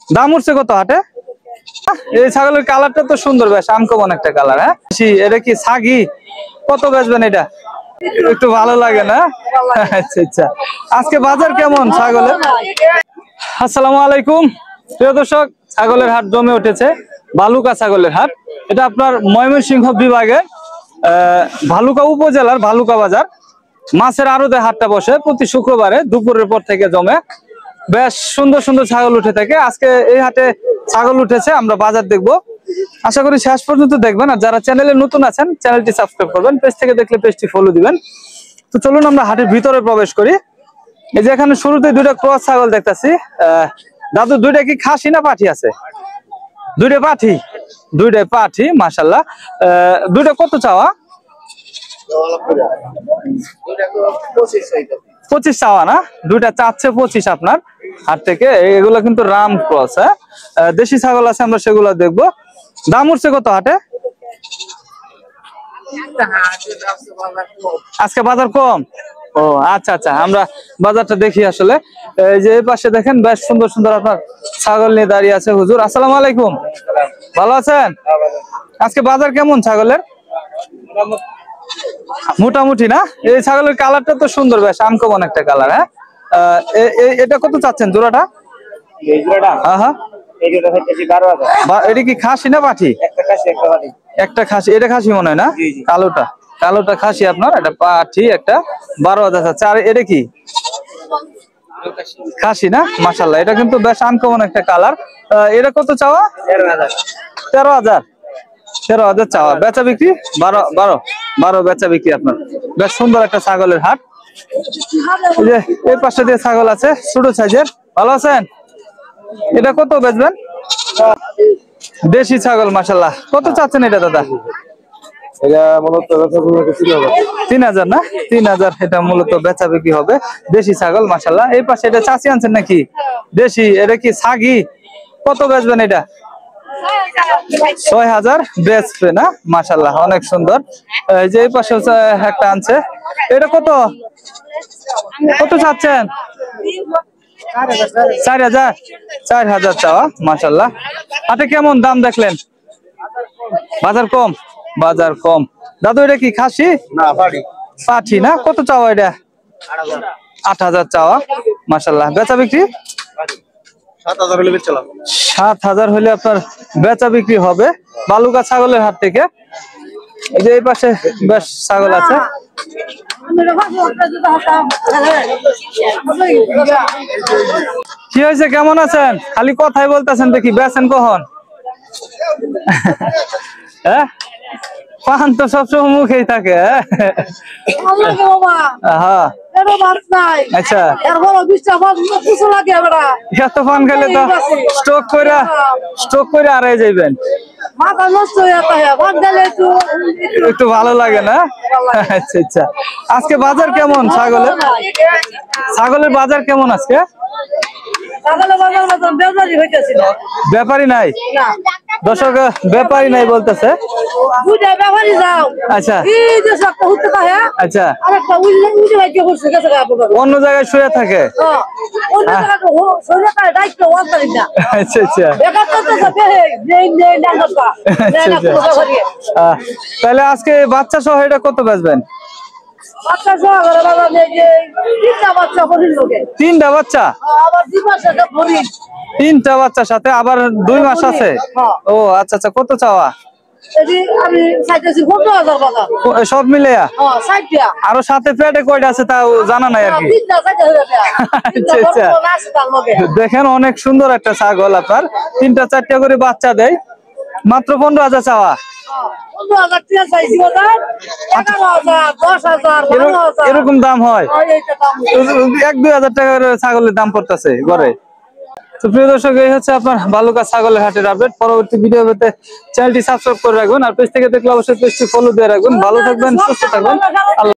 দাম উঠছে কত হাটে? এই ছাগলের কালারটা তো সুন্দর, বেশ আনকমন একটা কালার। হ্যাঁ, এটা কি ছাগি? কত বেচবেন এটা? একটু ভালো লাগে না? আচ্ছা আচ্ছা। আজকে বাজার কেমন ছাগলের? আসসালামু আলাইকুম প্রিয় দর্শক, ছাগলের হাট জমে উঠেছে। ভালুকা ছাগলের হাট, এটা আপনার ময়মনসিংহ বিভাগের ভালুকা উপজেলার ভালুকা বাজার। মাছের আড়তে হাটটা বসে প্রতি শুক্রবারে দুপুরের পর থেকে জমে। বেশ সুন্দর সুন্দর ছাগল উঠে থাকে। আজকে এই হাটে ছাগল উঠেছে, আমরা বাজার দেখবো। আশা করি শেষ পর্যন্ত দেখবেন। আর যারা চ্যানেলে নতুন আছেন চ্যানেলটি সাবস্ক্রাইব করবেন, পেজ থেকে দেখলে পেজটি ফলো দিবেন। তো চলুন আমরা হাটের ভিতরে প্রবেশ করি। এই যে এখানে শুরুতে দুইটা ক্রস ছাগল দেখতেছি। দাদু, দুইটা কি খাসি না পাঠি আছে? দুইটা পাঠি, দুইটাই পাঠি মাশাআল্লাহ। দুইটা কত চাওয়া? 25 চাওয়া না? দুইটা চাচ্ছে 25 আপনার হাট থেকে। এগুলো কিন্তু রাম ক্রস। হ্যাঁ, দেশি ছাগল আছে, আমরা সেগুলো দেখবো। দাম উঠছে কত হাটে? আজকে বাজার কম। ও আচ্ছা আচ্ছা, আমরা বাজারটা দেখি আসলে। এই যে এই পাশে দেখেন বেশ সুন্দর সুন্দর আপনার ছাগল নিয়ে দাঁড়িয়ে আছে হুজুর। আসসালামু আলাইকুম, ভালো আছেন? আজকে বাজার কেমন ছাগলের? মোটামুটি না? এই ছাগলের কালারটা তো সুন্দর, বেশ আনকমন একটা কালার। হ্যাঁ, এটা কত চাচ্ছেন জোড়াটা? হ্যাঁ হ্যাঁ, এটা কি খাসি না পাঠি? একটা খাসি। এটা খাসি মনে হয় না? কালোটা, কালোটা খাসি আপনার, এটা পাঠি একটা। 12,000 চাচ্ছে। আর এটা কি খাসি না? মাশাআল্লাহ, এটা কিন্তু বেশ আনকমন একটা কালার। এটা কত চাওয়া? 13,000। 13,000 চাওয়া, বেচা বিক্রি 12 বেচা বিক্রি আপনার। বেশ সুন্দর একটা ছাগলের হাট। এই যে এই পাশে দিয়ে ছাগল আছে ছোট সাইজের। ভালো আছেন? এটা কত বেচবেন? দেশি ছাগল মাশাআল্লাহ। কত চাচ্ছেন এটা দাদা? এটা মূলত 3,000 না? 3,000 এটা মূলত বেচা বিক্রি হবে। দেশি ছাগল মাশাআল্লাহ। এই পাশে এটা চাচি আনছেন নাকি? দেশি। এটা কি ছাগি? কত বেচবেন এটা? 6,000 বেচবে না? মাশাআল্লাহ, অনেক সুন্দর। এই যে এই পাশে একটা আনছে। এটা কত কত চাচ্ছেন? 4,000। 4,000 চাওয়া মাশাআল্লাহ। হাটে কেমন দাম দেখলেন? বাজার কম, বাজার কম। দাদু, এটা কি খাসি না বাড়ি পাঠি না? কত চাওয়া এটা? 8,000 চাওয়া মাশাআল্লাহ। বেচা বিক্রি 7,000 হলে বেচলাম। 7,000 হলে আপনার বেচা বিক্রি হবে বালুকা ছাগলের হাট থেকে। এই যে এই পাশে বেশ ছাগল আছে। কি হয়েছে, কেমন আছেন? খালি কথাই বলতেছেন, দেখি বেচেন কখন? হ্যাঁ, পান তো সবসময় মুখেই থাকে। হ্যাঁ, আচ্ছা, এত পান খেলে তো স্ট্রোক করে আড়াই যাইবেন। একটু ভালো লাগে না? আচ্ছা আচ্ছা। আজকে বাজার কেমন ছাগলের? ছাগলের বাজার কেমন আজকে? ব্যাপারী নাই দর্শক, ব্যাপারী নাই বলতেছে। আচ্ছা আচ্ছা, অন্য জায়গায় শুয়ে থাকে। আচ্ছা আচ্ছা, তাহলে আজকে বাচ্চা সহ এটা কত বেচবেন? 3টা বাচ্চা? 3টা বাচ্চার সাথে আবার 2 মাস আছে? ও আচ্ছা আচ্ছা। কত চাওয়া? সব মিলে আরো সাথে পেটে কয়টা আছে তাও জানা নাই আর কি। আচ্ছা আচ্ছা, দেখেন অনেক সুন্দর একটা ছাগল আপনার। 3টা 4টা করে বাচ্চা দেয়। মাত্র 15,000 চাওয়া। এরকম দাম হয়? 1-2 হাজার টাকার ছাগলের দাম পড়তেছে ঘরে। তো প্রিয় দর্শক, এই হচ্ছে আপনার বালুকা ছাগলের হাটের আপডেট। পরবর্তী ভিডিও পেতে চ্যানেলটি সাবস্ক্রাইব করে রাখবেন, আর পেজ থেকে দেখলে অবশ্যই পেজটি ফলো দিয়ে রাখবেন। ভালো থাকবেন, সুস্থ থাকবেন।